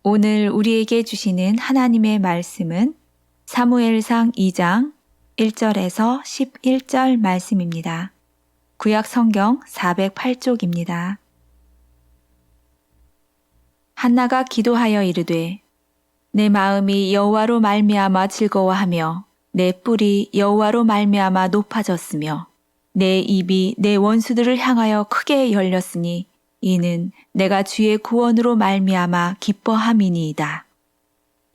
오늘 우리에게 주시는 하나님의 말씀은 사무엘상 2장 1절에서 11절 말씀입니다. 구약 성경 408쪽입니다. 한나가 기도하여 이르되 내 마음이 여호와로 말미암아 즐거워하며 내 뿔이 여호와로 말미암아 높아졌으며 내 입이 내 원수들을 향하여 크게 열렸으니 이는 내가 주의 구원으로 말미암아 기뻐함이니이다.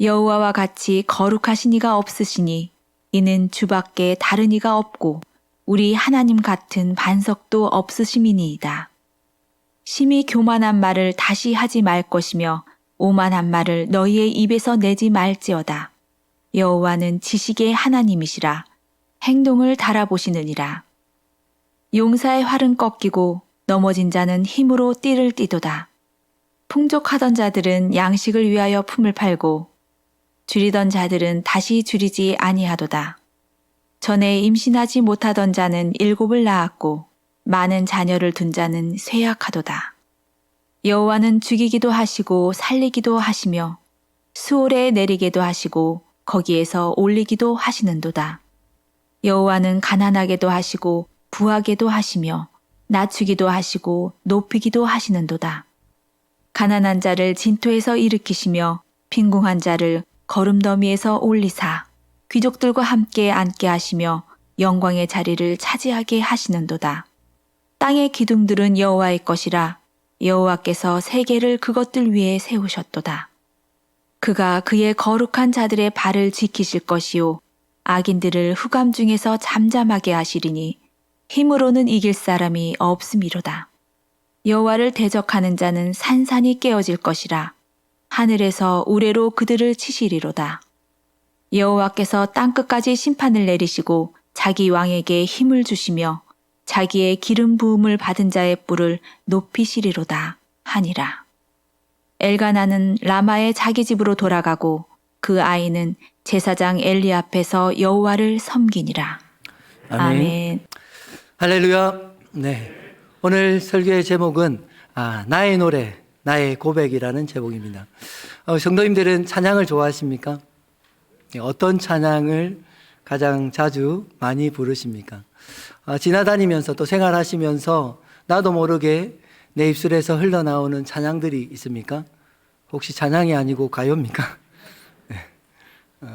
여호와와 같이 거룩하신 이가 없으시니 이는 주밖에 다른 이가 없고 우리 하나님 같은 반석도 없으심이니이다. 심히 교만한 말을 다시 하지 말 것이며 오만한 말을 너희의 입에서 내지 말지어다. 여호와는 지식의 하나님이시라. 행동을 달아보시느니라. 용사의 활은 꺾이고 넘어진 자는 힘으로 띠를 띠도다. 풍족하던 자들은 양식을 위하여 품을 팔고 줄이던 자들은 다시 줄이지 아니하도다. 전에 임신하지 못하던 자는 7을 낳았고 많은 자녀를 둔 자는 쇠약하도다. 여호와는 죽이기도 하시고 살리기도 하시며 수월에 내리게도 하시고 거기에서 올리기도 하시는도다. 여호와는 가난하게도 하시고 부하게도 하시며 낮추기도 하시고 높이기도 하시는도다. 가난한 자를 진토에서 일으키시며 빈궁한 자를 거름더미에서 올리사 귀족들과 함께 앉게 하시며 영광의 자리를 차지하게 하시는도다. 땅의 기둥들은 여호와의 것이라. 여호와께서 세계를 그것들 위에 세우셨도다. 그가 그의 거룩한 자들의 발을 지키실 것이요 악인들을 흑암 중에서 잠잠하게 하시리니 힘으로는 이길 사람이 없음이로다. 여호와를 대적하는 자는 산산이 깨어질 것이라. 하늘에서 우레로 그들을 치시리로다. 여호와께서 땅끝까지 심판을 내리시고 자기 왕에게 힘을 주시며 자기의 기름 부음을 받은 자의 뿔을 높이시리로다 하니라. 엘가나는 라마의 자기 집으로 돌아가고 그 아이는 제사장 엘리 앞에서 여호와를 섬기니라. 아멘. 할렐루야. 네. 오늘 설교의 제목은 나의 노래, 나의 고백이라는 제목입니다. 성도님들은 찬양을 좋아하십니까? 어떤 찬양을 가장 자주 많이 부르십니까? 지나다니면서 또 생활하시면서 나도 모르게 내 입술에서 흘러나오는 찬양들이 있습니까? 혹시 찬양이 아니고 가요입니까? 네.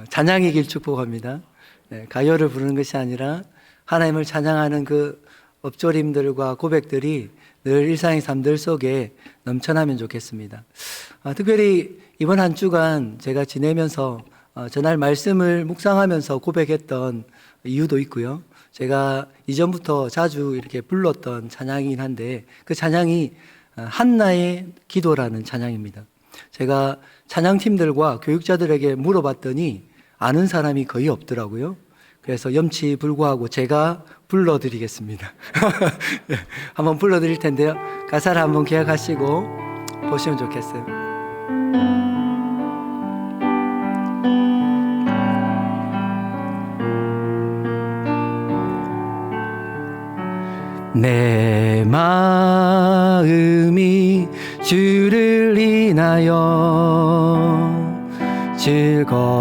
찬양이길 축복합니다. 네, 가요를 부르는 것이 아니라 하나님을 찬양하는 그 엎조림들과 고백들이 늘 일상의 삶들 속에 넘쳐나면 좋겠습니다. 특별히 이번 한 주간 제가 지내면서 전할 말씀을 묵상하면서 고백했던 이유도 있고요. 제가 이전부터 자주 이렇게 불렀던 찬양이긴 한데 그 찬양이 한나의 기도라는 찬양입니다. 제가 찬양팀들과 교육자들에게 물어봤더니 아는 사람이 거의 없더라고요. 그래서 염치불구하고 제가 불러드리겠습니다. 한번 불러드릴 텐데요. 가사를 한번 기억하시고 보시면 좋겠어요. 내 마음이 주를 인하여 즐거워하며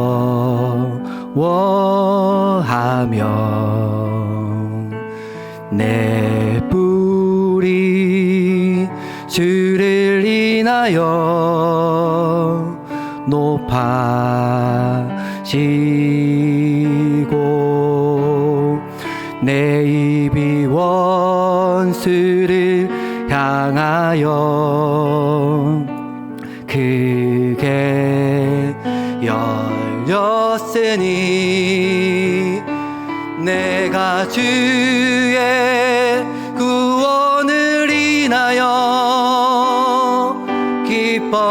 내 뿔이 주를 인하여 높아지고 내 입이 원수를 향하여 크게 열렸으니 내가 주의 구원을 인하여 기뻐함이라.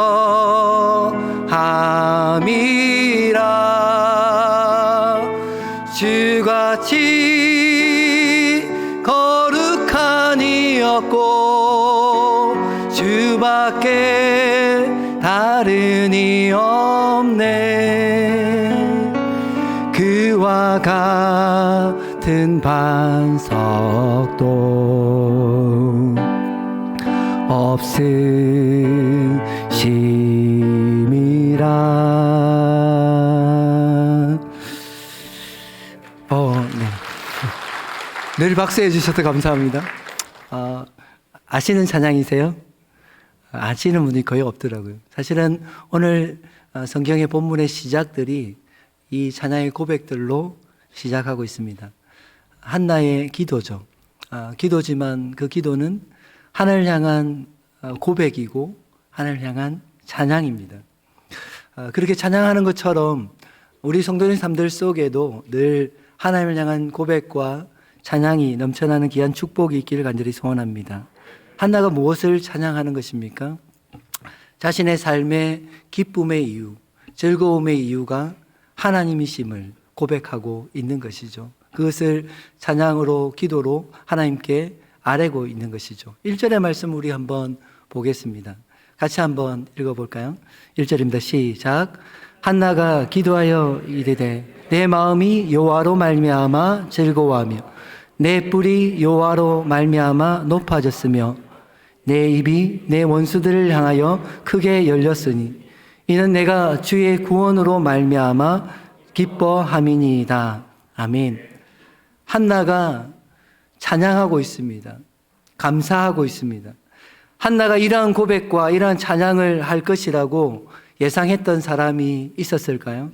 주같이 거룩한 이였고 주밖에 다른 이 없네. 그와 같은 반석도 없으심이라. 늘 박수해 주셔서 감사합니다. 아시는 찬양이세요? 아시는 분이 거의 없더라고요. 사실은 오늘 성경의 본문의 시작들이 이 찬양의 고백들로 시작하고 있습니다. 한나의 기도죠. 기도지만 그 기도는 하나님을 향한 고백이고 하나님을 향한 찬양입니다. 그렇게 찬양하는 것처럼 우리 성도님 삶들 속에도 늘 하나님을 향한 고백과 찬양이 넘쳐나는 귀한 축복이 있기를 간절히 소원합니다. 한나가 무엇을 찬양하는 것입니까? 자신의 삶의 기쁨의 이유, 즐거움의 이유가 하나님이심을 고백하고 있는 것이죠. 그것을 찬양으로, 기도로 하나님께 아뢰고 있는 것이죠. 1절의 말씀 우리 한번 보겠습니다. 같이 한번 읽어볼까요? 1절입니다. 시작. 한나가 기도하여 이르되 내 마음이 여호와로 말미암아 즐거워하며 내 뿔이 여호와로 말미암아 높아졌으며 내 입이 내 원수들을 향하여 크게 열렸으니 이는 내가 주의 구원으로 말미암아 기뻐함이니이다. 아멘. 한나가 찬양하고 있습니다. 감사하고 있습니다. 한나가 이러한 고백과 이러한 찬양을 할 것이라고 예상했던 사람이 있었을까요?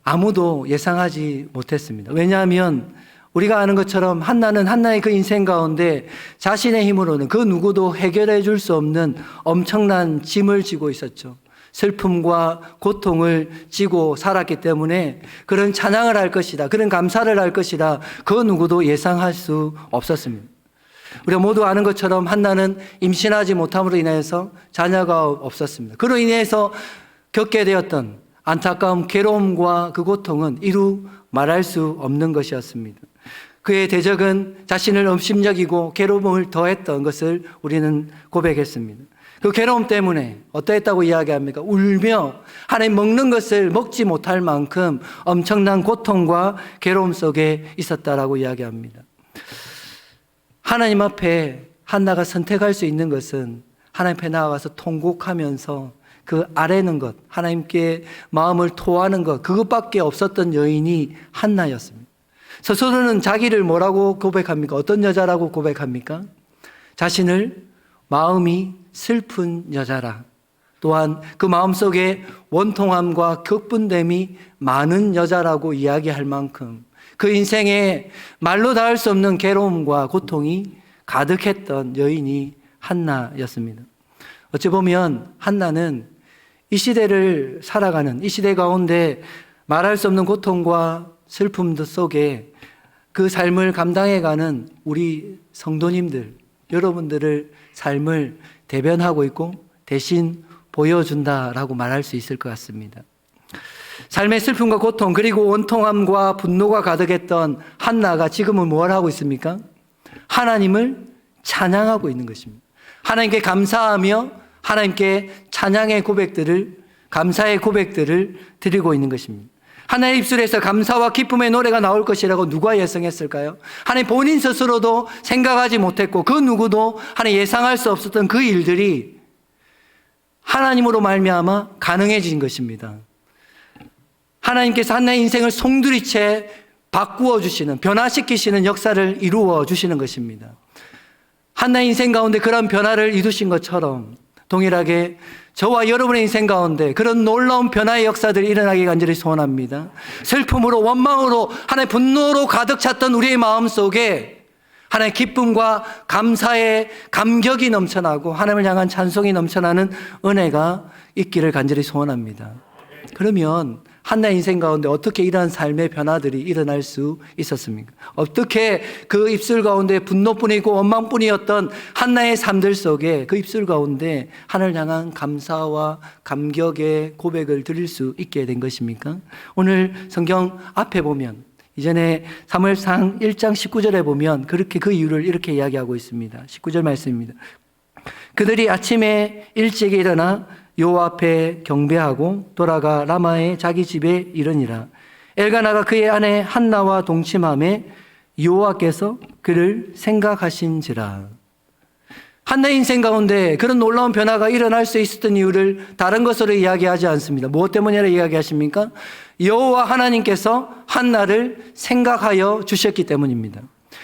아무도 예상하지 못했습니다. 왜냐하면 우리가 아는 것처럼 한나는 한나의 그 인생 가운데 자신의 힘으로는 그 누구도 해결해 줄 수 없는 엄청난 짐을 지고 있었죠. 슬픔과 고통을 지고 살았기 때문에 그런 찬양을 할 것이다, 그런 감사를 할 것이다, 그 누구도 예상할 수 없었습니다. 우리가 모두 아는 것처럼 한나는 임신하지 못함으로 인해서 자녀가 없었습니다. 그로 인해서 겪게 되었던 안타까움, 괴로움과 그 고통은 이루 말할 수 없는 것이었습니다. 그의 대적은 자신을 업심여기고 괴로움을 더했던 것을 우리는 고백했습니다. 그 괴로움 때문에 어떠했다고 이야기합니까? 울며 하나님 먹는 것을 먹지 못할 만큼 엄청난 고통과 괴로움 속에 있었다라고 이야기합니다. 하나님 앞에 한나가 선택할 수 있는 것은 하나님 앞에 나아가서 통곡하면서 그 아뢰는 것, 하나님께 마음을 토하는 것, 그것밖에 없었던 여인이 한나였습니다. 서술은 자기를 뭐라고 고백합니까? 어떤 여자라고 고백합니까? 자신을 마음이 슬픈 여자라. 또한 그 마음속에 원통함과 격분됨이 많은 여자라고 이야기할 만큼 그 인생에 말로 닿을 수 없는 괴로움과 고통이 가득했던 여인이 한나였습니다. 어찌 보면 한나는 이 시대를 살아가는, 이 시대 가운데 말할 수 없는 고통과 슬픔 속에 그 삶을 감당해가는 우리 성도님들, 여러분들을 삶을 대변하고 있고 대신 보여준다라고 말할 수 있을 것 같습니다. 삶의 슬픔과 고통, 그리고 원통함과 분노가 가득했던 한나가 지금은 뭘 하고 있습니까? 하나님을 찬양하고 있는 것입니다. 하나님께 감사하며 하나님께 찬양의 고백들을, 감사의 고백들을 드리고 있는 것입니다. 하나님의 입술에서 감사와 기쁨의 노래가 나올 것이라고 누가 예상했을까요? 하나님 본인 스스로도 생각하지 못했고 그 누구도 하나님 예상할 수 없었던 그 일들이 하나님으로 말미암아 가능해진 것입니다. 하나님께서 한나의 인생을 송두리째 바꾸어 주시는, 변화시키시는 역사를 이루어 주시는 것입니다. 한나의 인생 가운데 그런 변화를 이루신 것처럼 동일하게 저와 여러분의 인생 가운데 그런 놀라운 변화의 역사들이 일어나기 간절히 소원합니다. 슬픔으로, 원망으로, 하나님의 분노로 가득 찼던 우리의 마음 속에 하나님의 기쁨과 감사의 감격이 넘쳐나고 하나님을 향한 찬송이 넘쳐나는 은혜가 있기를 간절히 소원합니다. 그러면 한나의 인생 가운데 어떻게 이러한 삶의 변화들이 일어날 수 있었습니까? 어떻게 그 입술 가운데 분노뿐이고 원망뿐이었던 한나의 삶들 속에 그 입술 가운데 하나님을 향한 감사와 감격의 고백을 드릴 수 있게 된 것입니까? 오늘 성경 앞에 보면 이전에 사무엘상 1장 19절에 보면 그렇게 그 이유를 이렇게 이야기하고 있습니다. 19절 말씀입니다. 그들이 아침에 일찍 일어나 여호와 앞에 경배하고 돌아가 라마의 자기 집에 이르니라. 엘가나가 그의 아내 한나와 동침함에 여호와께서 그를 생각하신지라. 한나의 인생 가운데 그런 놀라운 변화가 일어날 수 있었던 이유를 다른 것으로 이야기하지 않습니다. 무엇 때문이라 이야기하십니까? 여호와 하나님께서 한나를 생각하여 주셨기 때문입니다.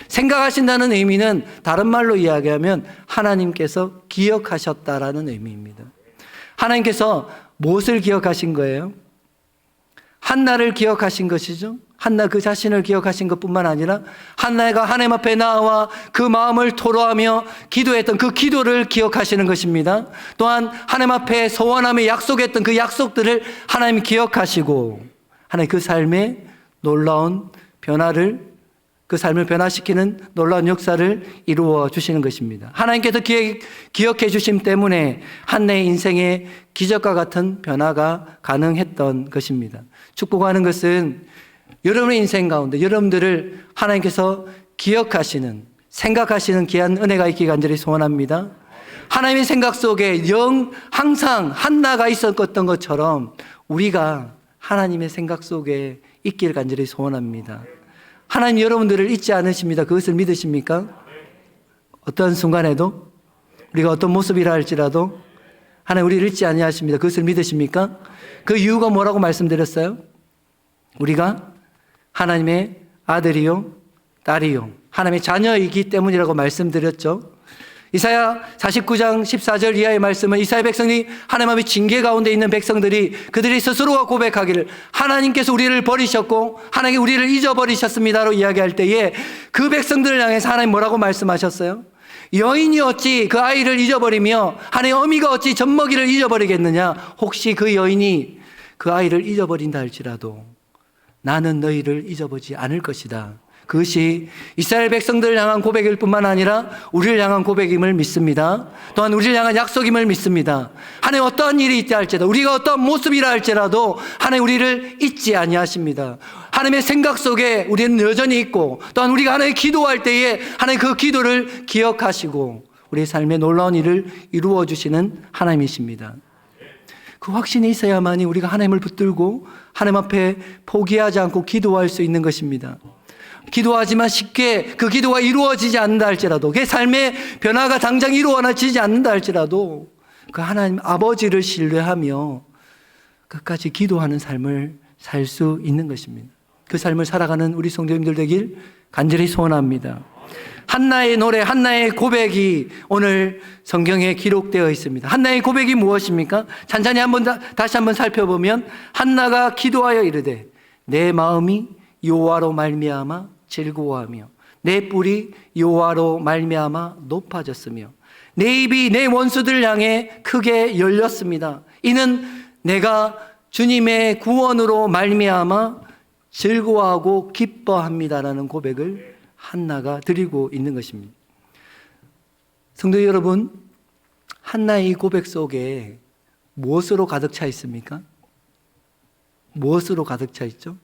생각하신다는 의미는 다른 말로 이야기하면 하나님께서 기억하셨다라는 의미입니다. 하나님께서 무엇을 기억하신 거예요? 한나를 기억하신 것이죠. 한나 그 자신을 기억하신 것뿐만 아니라 한나가 하나님 앞에 나와 그 마음을 토로하며 기도했던 그 기도를 기억하시는 것입니다. 또한 하나님 앞에 소원하며 약속했던 그 약속들을 하나님 기억하시고 하나님 그 삶에 놀라운 변화를, 그 삶을 변화시키는 놀라운 역사를 이루어 주시는 것입니다. 하나님께서 기억해 주심 때문에 한나의 인생에 기적과 같은 변화가 가능했던 것입니다. 축복하는 것은 여러분의 인생 가운데 여러분들을 하나님께서 기억하시는, 생각하시는 귀한 은혜가 있기 간절히 소원합니다. 하나님의 생각 속에 항상 한나가 있었던 것처럼 우리가 하나님의 생각 속에 있길 간절히 소원합니다. 하나님 여러분들을 잊지 않으십니다. 그것을 믿으십니까? 어떤 순간에도 우리가 어떤 모습이라 할지라도 하나님 우리를 잊지 아니하십니다. 그것을 믿으십니까? 그 이유가 뭐라고 말씀드렸어요? 우리가 하나님의 아들이요 딸이요 하나님의 자녀이기 때문이라고 말씀드렸죠. 이사야 49장 14절 이하의 말씀은 이스라엘 백성이 하나님 앞에 징계 가운데 있는 백성들이 그들이 스스로가 고백하기를 하나님께서 우리를 버리셨고 하나님 우리를 잊어버리셨습니다로 이야기할 때에 그 백성들을 향해서 하나님 뭐라고 말씀하셨어요? 여인이 어찌 그 아이를 잊어버리며 하나님 어미가 어찌 젖먹이를 잊어버리겠느냐. 혹시 그 여인이 그 아이를 잊어버린다 할지라도 나는 너희를 잊어보지 않을 것이다. 그것이 이스라엘 백성들을 향한 고백일 뿐만 아니라 우리를 향한 고백임을 믿습니다. 또한 우리를 향한 약속임을 믿습니다. 하나님 어떠한 일이 있다 할지라도 우리가 어떠한 모습이라 할지라도 하나님 우리를 잊지 아니하십니다. 하나님의 생각 속에 우리는 여전히 있고 또한 우리가 하나님 기도할 때에 하나님 그 기도를 기억하시고 우리의 삶에 놀라운 일을 이루어 주시는 하나님이십니다. 그 확신이 있어야만이 우리가 하나님을 붙들고 하나님 앞에 포기하지 않고 기도할 수 있는 것입니다. 기도하지만 쉽게 그 기도가 이루어지지 않는다 할지라도 그 삶의 변화가 당장 이루어지지 않는다 할지라도 그 하나님 아버지를 신뢰하며 끝까지 기도하는 삶을 살 수 있는 것입니다. 그 삶을 살아가는 우리 성도님들 되길 간절히 소원합니다. 한나의 노래, 한나의 고백이 오늘 성경에 기록되어 있습니다. 한나의 고백이 무엇입니까? 찬찬히 다시 한번 살펴보면 한나가 기도하여 이르되 내 마음이 여호와로 말미암아 즐거워하며 내 뿔이 여호와로 말미암아 높아졌으며 내 입이 내 원수들 향해 크게 열렸습니다. 이는 내가 주님의 구원으로 말미암아 즐거워하고 기뻐합니다라는 고백을 한나가 드리고 있는 것입니다. 성도 여러분, 한나의 고백 속에 무엇으로 가득 차 있습니까? 무엇으로 가득 차 있죠?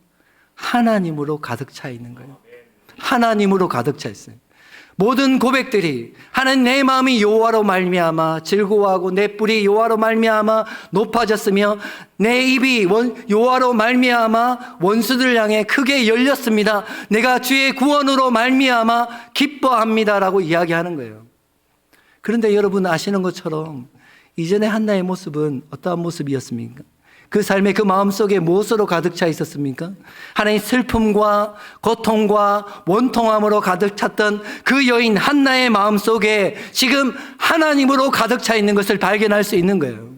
하나님으로 가득 차 있는 거예요. 하나님으로 가득 차 있어요. 모든 고백들이 하나님 내 마음이 여호와로 말미암아 즐거워하고 내 뿔이 여호와로 말미암아 높아졌으며 내 입이 여호와로 말미암아 원수들 향해 크게 열렸습니다. 내가 주의 구원으로 말미암아 기뻐합니다라고 이야기하는 거예요. 그런데 여러분 아시는 것처럼 이전에 한나의 모습은 어떠한 모습이었습니까? 그 삶의 그 마음속에 무엇으로 가득 차 있었습니까? 하나님의 슬픔과 고통과 원통함으로 가득 찼던 그 여인 한나의 마음속에 지금 하나님으로 가득 차 있는 것을 발견할 수 있는 거예요.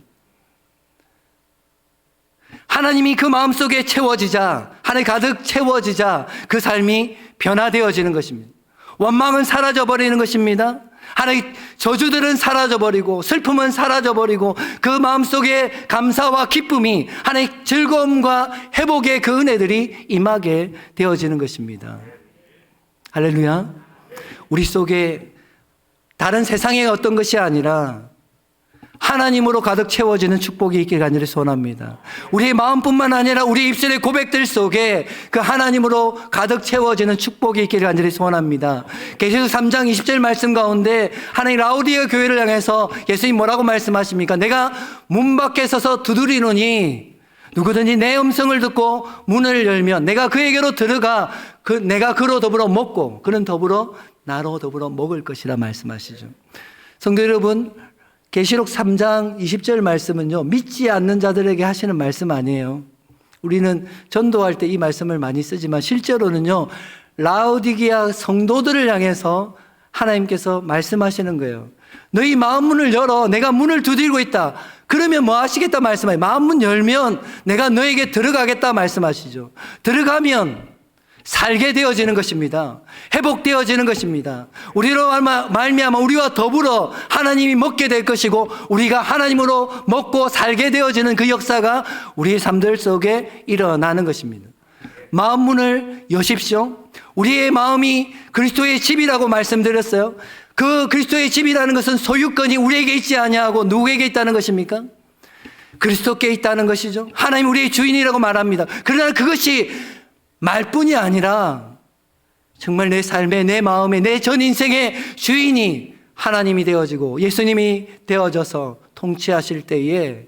하나님이 그 마음속에 채워지자, 하나님 가득 채워지자 그 삶이 변화되어지는 것입니다. 원망은 사라져버리는 것입니다. 하나님 저주들은 사라져버리고 슬픔은 사라져버리고 그 마음속에 감사와 기쁨이 하나님 즐거움과 회복의 그 은혜들이 임하게 되어지는 것입니다. 할렐루야. 우리 속에 다른 세상의 어떤 것이 아니라 하나님으로 가득 채워지는 축복이 있길 간절히 소원합니다. 우리의 마음뿐만 아니라 우리 입술의 고백들 속에 그 하나님으로 가득 채워지는 축복이 있길 간절히 소원합니다. 계시록 3장 20절 말씀 가운데 하나님 라우디아 교회를 향해서 예수님 뭐라고 말씀하십니까? 내가 문 밖에 서서 두드리노니 누구든지 내 음성을 듣고 문을 열면 내가 그에게로 들어가 내가 그로 더불어 먹고 그는 더불어 나로 더불어 먹을 것이라 말씀하시죠. 성도 여러분, 계시록 3장 20절 말씀은요, 믿지 않는 자들에게 하시는 말씀 아니에요. 우리는 전도할 때 이 말씀을 많이 쓰지만 실제로는요, 라오디게아 성도들을 향해서 하나님께서 말씀하시는 거예요. 너희 마음 문을 열어. 내가 문을 두드리고 있다. 그러면 뭐 하시겠다 말씀하세요. 마음 문 열면 내가 너에게 들어가겠다 말씀하시죠. 들어가면 살게 되어지는 것입니다. 회복되어지는 것입니다. 우리로 말미암아 우리와 더불어 하나님이 먹게 될 것이고 우리가 하나님으로 먹고 살게 되어지는 그 역사가 우리의 삶들 속에 일어나는 것입니다. 마음 문을 여십시오. 우리의 마음이 그리스도의 집이라고 말씀드렸어요. 그 그리스도의 집이라는 것은 소유권이 우리에게 있지 아니하고 누구에게 있다는 것입니까? 그리스도께 있다는 것이죠. 하나님 우리의 주인이라고 말합니다. 그러나 그것이 말뿐이 아니라 정말 내 삶에, 내 마음에, 내 전 인생의 주인이 하나님이 되어지고 예수님이 되어져서 통치하실 때에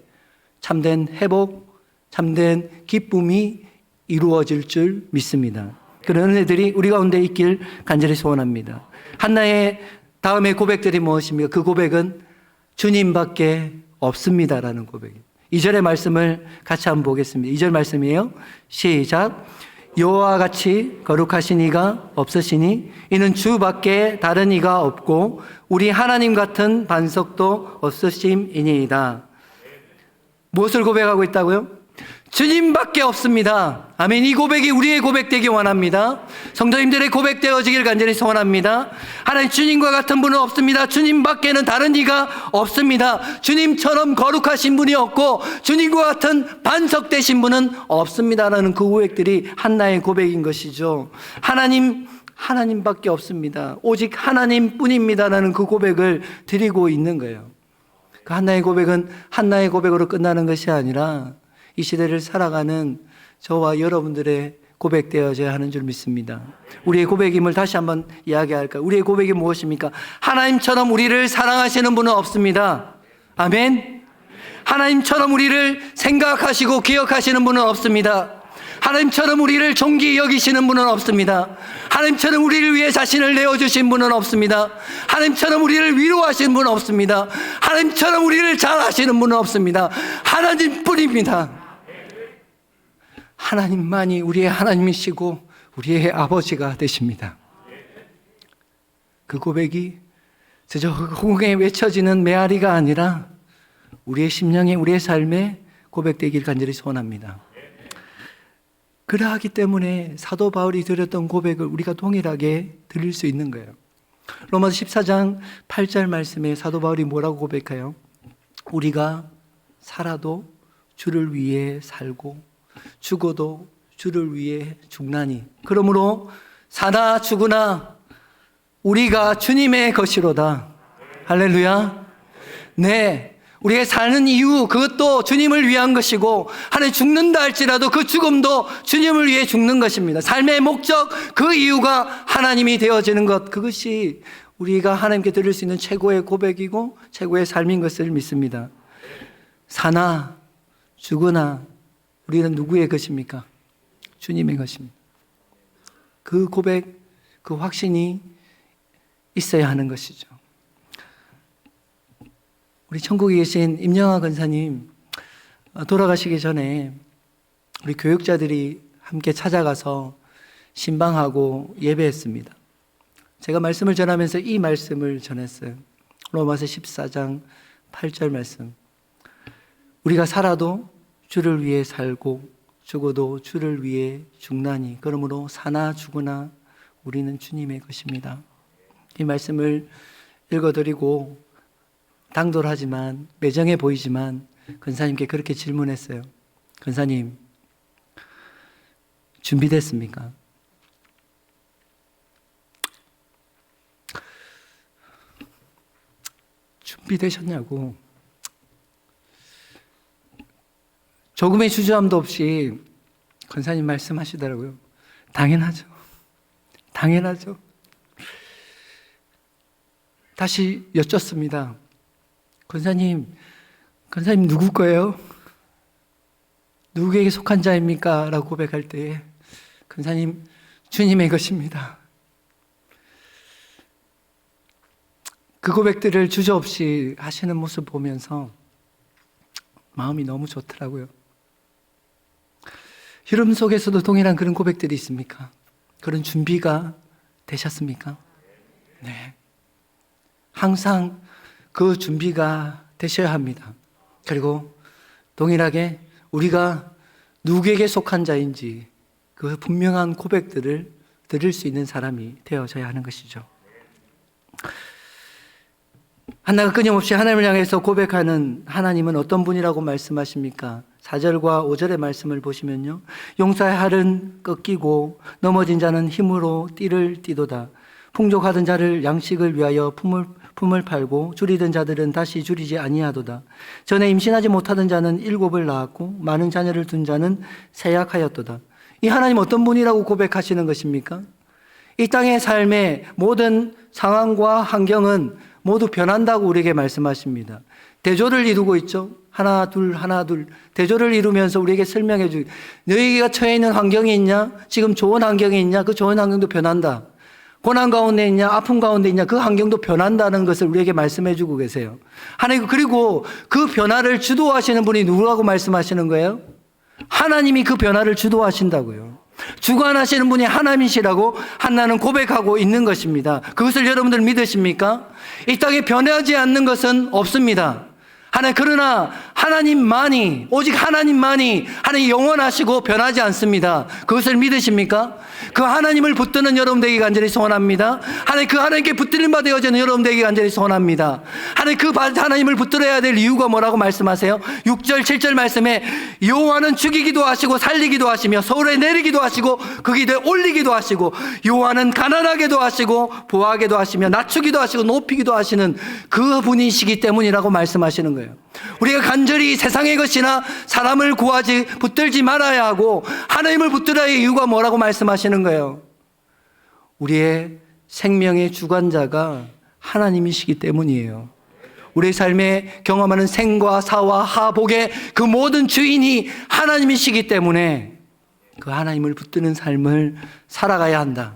참된 회복, 참된 기쁨이 이루어질 줄 믿습니다. 그런 은혜들이 우리 가운데 있길 간절히 소원합니다. 한나의 다음의 고백들이 무엇입니까? 그 고백은 주님밖에 없습니다라는 고백입니다. 2절의 말씀을 같이 한번 보겠습니다. 2절 말씀이에요. 시작. 여호와와 같이 거룩하신 이가 없으시니 이는 주밖에 다른 이가 없고 우리 하나님 같은 반석도 없으심이니이다. 무엇을 고백하고 있다고요? 주님밖에 없습니다. 아멘. 이 고백이 우리의 고백되기 원합니다. 성도님들의 고백되어지길 간절히 소원합니다. 하나님 주님과 같은 분은 없습니다. 주님밖에는 다른 이가 없습니다. 주님처럼 거룩하신 분이 없고 주님과 같은 반석 되신 분은 없습니다라는 그 고백들이 한나의 고백인 것이죠. 하나님밖에 없습니다. 오직 하나님뿐입니다라는 그 고백을 드리고 있는 거예요. 그 한나의 고백은 한나의 고백으로 끝나는 것이 아니라 이 시대를 살아가는 저와 여러분들의 고백되어져야 하는 줄 믿습니다. 우리의 고백임을 다시 한번 이야기할까요? 우리의 고백이 무엇입니까? 하나님처럼 우리를 사랑하시는 분은 없습니다. 아멘. 하나님처럼 우리를 생각하시고 기억하시는 분은 없습니다. 하나님처럼 우리를 존귀히 여기시는 분은 없습니다. 하나님처럼 우리를 위해 자신을 내어주신 분은 없습니다. 하나님처럼 우리를 위로하시는 분은 없습니다. 하나님처럼 우리를 잘하시는 분은 없습니다. 하나님뿐입니다. 하나님만이 우리의 하나님이시고 우리의 아버지가 되십니다. 그 고백이 저 허공에 외쳐지는 메아리가 아니라 우리의 심령에, 우리의 삶에 고백되길 간절히 소원합니다. 그러하기 때문에 사도 바울이 드렸던 고백을 우리가 동일하게 드릴 수 있는 거예요. 로마서 14장 8절 말씀에 사도 바울이 뭐라고 고백해요? 우리가 살아도 주를 위해 살고 죽어도 주를 위해 죽나니 그러므로 사나 죽으나 우리가 주님의 것이로다. 할렐루야. 네, 우리가 사는 이유 그것도 주님을 위한 것이고 하나님 죽는다 할지라도 그 죽음도 주님을 위해 죽는 것입니다. 삶의 목적 그 이유가 하나님이 되어지는 것, 그것이 우리가 하나님께 드릴 수 있는 최고의 고백이고 최고의 삶인 것을 믿습니다. 사나 죽으나 우리는 누구의 것입니까? 주님의 것입니다. 그 고백, 그 확신이 있어야 하는 것이죠. 우리 천국에 계신 임영하 권사님 돌아가시기 전에 우리 교육자들이 함께 찾아가서 신방하고 예배했습니다. 제가 말씀을 전하면서 이 말씀을 전했어요. 로마서 14장 8절 말씀. 우리가 살아도 주를 위해 살고 죽어도 주를 위해 죽나니 그러므로 사나 죽으나 우리는 주님의 것입니다. 이 말씀을 읽어드리고 당돌하지만 매정해 보이지만 권사님께 그렇게 질문했어요. 권사님, 준비됐습니까? 준비되셨냐고. 조금의 주저함도 없이 권사님 말씀하시더라고요. 당연하죠. 당연하죠. 다시 여쭙습니다. 권사님 누구 거예요? 누구에게 속한 자입니까? 라고 고백할 때에 권사님 주님의 것입니다. 그 고백들을 주저없이 하시는 모습 보면서 마음이 너무 좋더라고요. 여러분 속에서도 동일한 그런 고백들이 있습니까? 그런 준비가 되셨습니까? 네. 항상 그 준비가 되셔야 합니다. 그리고 동일하게 우리가 누구에게 속한 자인지 그 분명한 고백들을 드릴 수 있는 사람이 되어져야 하는 것이죠. 한나가 끊임없이 하나님을 향해서 고백하는 하나님은 어떤 분이라고 말씀하십니까? 4절과 5절의 말씀을 보시면요, 용사의 할은 꺾이고 넘어진 자는 힘으로 띠를 띠도다. 풍족하던 자를 양식을 위하여 품을 팔고 줄이던 자들은 다시 줄이지 아니하도다. 전에 임신하지 못하던 자는 7을 낳았고 많은 자녀를 둔 자는 세약하였도다. 이 하나님 어떤 분이라고 고백하시는 것입니까? 이 땅의 삶의 모든 상황과 환경은 모두 변한다고 우리에게 말씀하십니다. 대조를 이루고 있죠. 하나 둘 대조를 이루면서 우리에게 설명해 주고, 너희가 처해 있는 환경이 있냐? 지금 좋은 환경이 있냐? 그 좋은 환경도 변한다. 고난 가운데 있냐? 아픔 가운데 있냐? 그 환경도 변한다는 것을 우리에게 말씀해 주고 계세요. 하나님, 그리고 그 변화를 주도하시는 분이 누구라고 말씀하시는 거예요? 하나님이 그 변화를 주도하신다고요. 주관하시는 분이 하나님이시라고 한나는 고백하고 있는 것입니다. 그것을 여러분들 믿으십니까? 이 땅에 변하지 않는 것은 없습니다. 그러나 하나님만이, 오직 하나님만이 하나님 영원하시고 변하지 않습니다. 그것을 믿으십니까? 그 하나님을 붙드는 여러분들에게 간절히 소원합니다. 그 하나님께 붙들림 받아 되어지는 여러분들에게 간절히 소원합니다. 그 하나님을 붙들어야 될 이유가 뭐라고 말씀하세요? 6절 7절 말씀에 여호와는 죽이기도 하시고 살리기도 하시며 서울에 내리기도 하시고 거기에 올리기도 하시고, 여호와는 가난하게도 하시고 부하게도 하시며 낮추기도 하시고 높이기도 하시는 그 분이시기 때문이라고 말씀하시는 거예요. 우리가 간절히 세상의 것이나 사람을 붙들지 말아야 하고 하나님을 붙들어야 할 이유가 뭐라고 말씀하시는 거예요? 우리의 생명의 주관자가 하나님이시기 때문이에요. 우리의 삶에 경험하는 생과 사와 하복의 그 모든 주인이 하나님이시기 때문에 그 하나님을 붙드는 삶을 살아가야 한다.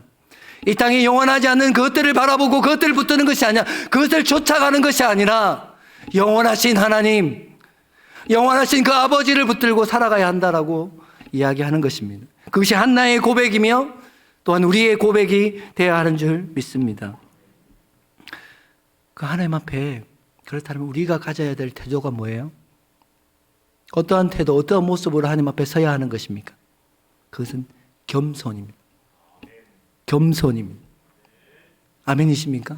이 땅에 영원하지 않는 그것들을 바라보고 그것들을 붙드는 것이 아니라, 그것을 쫓아가는 것이 아니라 영원하신 하나님, 영원하신 그 아버지를 붙들고 살아가야 한다라고 이야기하는 것입니다. 그것이 한나의 고백이며 또한 우리의 고백이 되어야 하는 줄 믿습니다. 그 하나님 앞에, 그렇다면 우리가 가져야 될 태도가 뭐예요? 어떠한 태도, 어떠한 모습으로 하나님 앞에 서야 하는 것입니까? 그것은 겸손입니다. 겸손입니다. 아멘이십니까?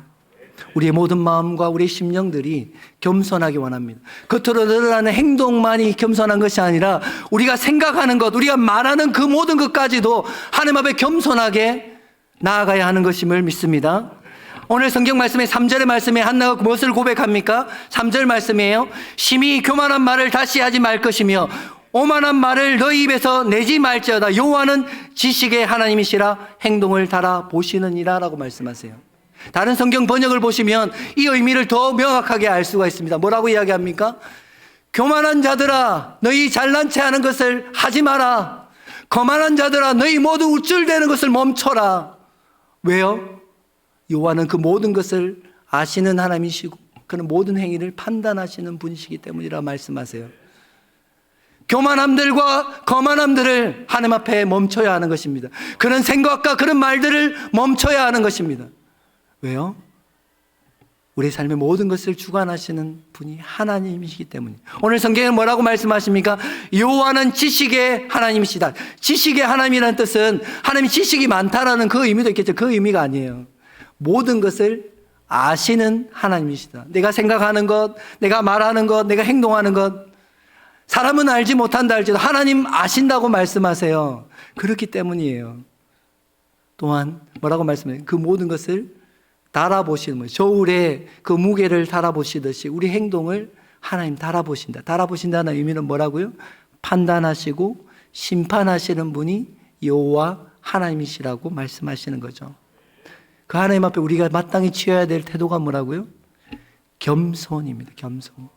우리의 모든 마음과 우리의 심령들이 겸손하기 원합니다. 겉으로 드러나는 행동만이 겸손한 것이 아니라 우리가 생각하는 것, 우리가 말하는 그 모든 것까지도 하나님 앞에 겸손하게 나아가야 하는 것임을 믿습니다. 오늘 성경 말씀의 3절의 말씀에 한나가 무엇을 고백합니까? 3절 말씀이에요. 심히 교만한 말을 다시 하지 말 것이며 오만한 말을 너희 입에서 내지 말지어다. 여호와는 지식의 하나님이시라 행동을 달아보시느니라 라고 말씀하세요. 다른 성경 번역을 보시면 이 의미를 더 명확하게 알 수가 있습니다. 뭐라고 이야기합니까? 교만한 자들아, 너희 잘난 체 하는 것을 하지 마라. 거만한 자들아, 너희 모두 우쭐대는 것을 멈춰라. 왜요? 여호와는 그 모든 것을 아시는 하나님이시고 그는 모든 행위를 판단하시는 분이시기 때문이라 말씀하세요. 교만함들과 거만함들을 하나님 앞에 멈춰야 하는 것입니다. 그런 생각과 그런 말들을 멈춰야 하는 것입니다. 왜요? 우리 삶의 모든 것을 주관하시는 분이 하나님이시기 때문이에요. 오늘 성경에 뭐라고 말씀하십니까? 여호와는 지식의 하나님이시다. 지식의 하나님이라는 뜻은 하나님이 지식이 많다라는 그 의미도 있겠죠. 그 의미가 아니에요. 모든 것을 아시는 하나님이시다. 내가 생각하는 것, 내가 말하는 것, 내가 행동하는 것, 사람은 알지 못한다 할지라도 하나님 아신다고 말씀하세요. 그렇기 때문이에요. 또한 뭐라고 말씀해요? 그 모든 것을 달아보시는 거예요. 저울에 그 무게를 달아보시듯이 우리 행동을 하나님 달아보신다. 달아보신다는 의미는 뭐라고요? 판단하시고 심판하시는 분이 여호와 하나님이시라고 말씀하시는 거죠. 그 하나님 앞에 우리가 마땅히 취해야 될 태도가 뭐라고요? 겸손입니다. 겸손.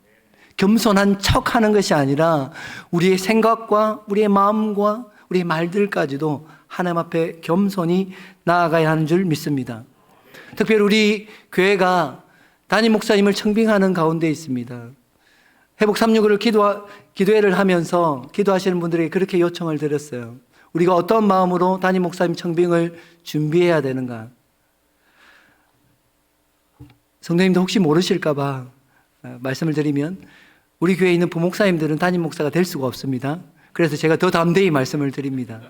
겸손한 척하는 것이 아니라 우리의 생각과 우리의 마음과 우리의 말들까지도 하나님 앞에 겸손히 나아가야 하는 줄 믿습니다. 특별히 우리 교회가 담임 목사님을 청빙하는 가운데 있습니다. 회복 365를 기도회를 하면서 기도하시는 분들에게 그렇게 요청을 드렸어요. 우리가 어떤 마음으로 담임 목사님 청빙을 준비해야 되는가? 성도님도 혹시 모르실까 봐 말씀을 드리면, 우리 교회에 있는 부목사님들은 담임 목사가 될 수가 없습니다. 그래서 제가 더 담대히 말씀을 드립니다.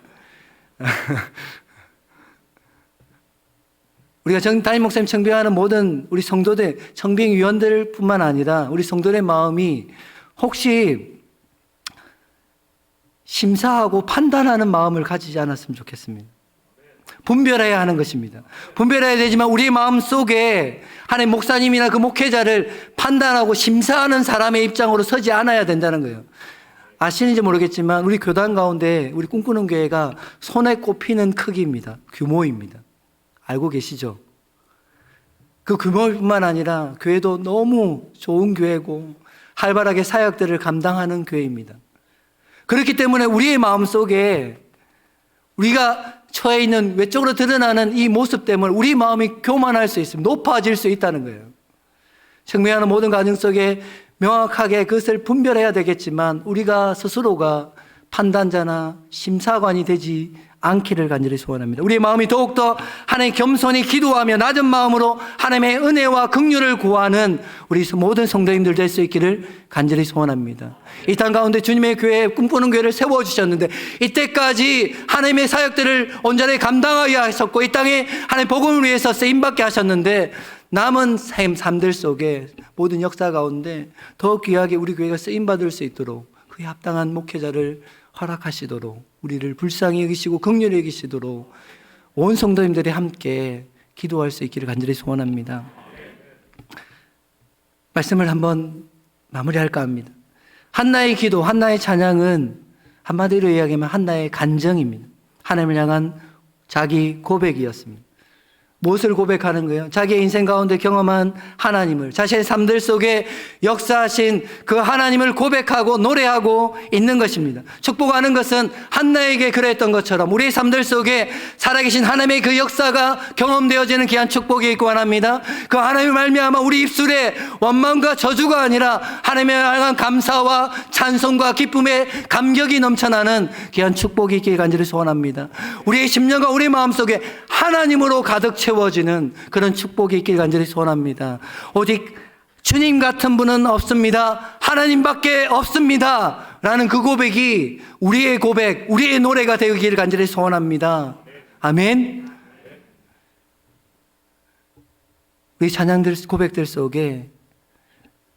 우리가 담임 목사님 청빙하는 모든 우리 성도들, 청빙위원들 뿐만 아니라 우리 성도들의 마음이 혹시 심사하고 판단하는 마음을 가지지 않았으면 좋겠습니다. 분별해야 하는 것입니다. 분별해야 되지만 우리 마음 속에 하나님 목사님이나 그 목회자를 판단하고 심사하는 사람의 입장으로 서지 않아야 된다는 거예요. 아시는지 모르겠지만 우리 교단 가운데 우리 꿈꾸는 교회가 손에 꼽히는 크기입니다. 규모입니다. 알고 계시죠? 그 규모뿐만 아니라 교회도 너무 좋은 교회고 활발하게 사역들을 감당하는 교회입니다. 그렇기 때문에 우리의 마음 속에 우리가 처해 있는 외적으로 드러나는 이 모습 때문에 우리 마음이 교만할 수 있습니다. 높아질 수 있다는 거예요. 청명하는 모든 과정 속에 명확하게 그것을 분별해야 되겠지만 우리가 스스로가 판단자나 심사관이 되지 않기를 간절히 소원합니다. 우리의 마음이 더욱더 하나님 겸손히 기도하며 낮은 마음으로 하나님의 은혜와 긍휼을 구하는 우리 모든 성도님들 될 수 있기를 간절히 소원합니다. 이 땅 가운데 주님의 교회, 꿈꾸는 교회를 세워주셨는데 이때까지 하나님의 사역들을 온전히 감당하게 하셨고 이 땅에 하나님 복음을 위해서 쓰임받게 하셨는데 남은 삶들 속에 모든 역사 가운데 더 귀하게 우리 교회가 쓰임받을 수 있도록 그에 합당한 목회자를 허락하시도록 우리를 불쌍히 여기시고 긍휼히 여기시도록 온 성도님들이 함께 기도할 수 있기를 간절히 소원합니다. 말씀을 한번 마무리할까 합니다. 한나의 기도, 한나의 찬양은 한마디로 이야기하면 한나의 간정입니다. 하나님을 향한 자기 고백이었습니다. 무엇을 고백하는 거예요? 자기의 인생 가운데 경험한 하나님을, 자신의 삶들 속에 역사하신 그 하나님을 고백하고 노래하고 있는 것입니다. 축복하는 것은 한나에게 그랬던 것처럼 우리의 삶들 속에 살아계신 하나님의 그 역사가 경험되어지는 귀한 축복이 있고 원합니다. 그 하나님을 말미암아 우리 입술에 원망과 저주가 아니라 하나님에 향한 감사와 찬송과 기쁨의 감격이 넘쳐나는 귀한 축복이 있기를 간절히 소원합니다. 우리의 심령과 우리의 마음 속에 하나님으로 가득 채워지는 그런 축복이 있길 간절히 소원합니다. 오직 주님 같은 분은 없습니다. 하나님밖에 없습니다. 라는 그 고백이 우리의 고백, 우리의 노래가 되기를 간절히 소원합니다. 아멘. 우리 찬양들, 고백들 속에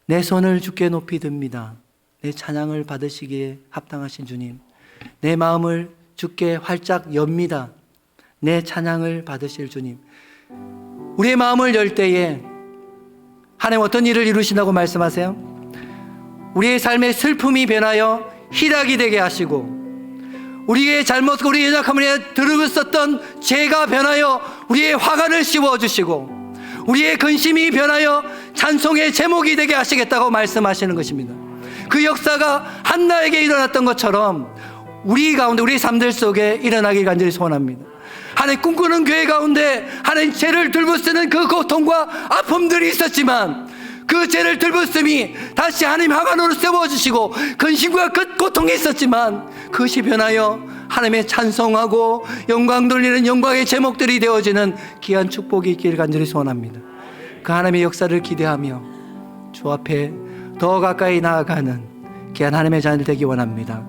내 손을 주께 높이 듭니다. 내 찬양을 받으시기에 합당하신 주님. 내 마음을 주께 활짝 엽니다. 내 찬양을 받으실 주님. 우리의 마음을 열 때에 하나님 어떤 일을 이루신다고 말씀하세요? 우리의 삶의 슬픔이 변하여 희락이 되게 하시고 우리의 잘못과 우리의 연약함을 들었었던 죄가 변하여 우리의 화관을 씌워주시고 우리의 근심이 변하여 찬송의 제목이 되게 하시겠다고 말씀하시는 것입니다. 그 역사가 한나에게 일어났던 것처럼 우리 가운데 우리 삶들 속에 일어나길 간절히 소원합니다. 하나님 꿈꾸는 교회 가운데 하나님 죄를 들부쓰는 그 고통과 아픔들이 있었지만 그 죄를 들부씀이 다시 하나님 하관으로 세워주시고 근심과 그 고통이 있었지만 그것이 변하여 하나님의 찬송하고 영광 돌리는 영광의 제목들이 되어지는 귀한 축복이 있기를 간절히 소원합니다. 그 하나님의 역사를 기대하며 주 앞에 더 가까이 나아가는 귀한 하나님의 자녀들 되기 원합니다.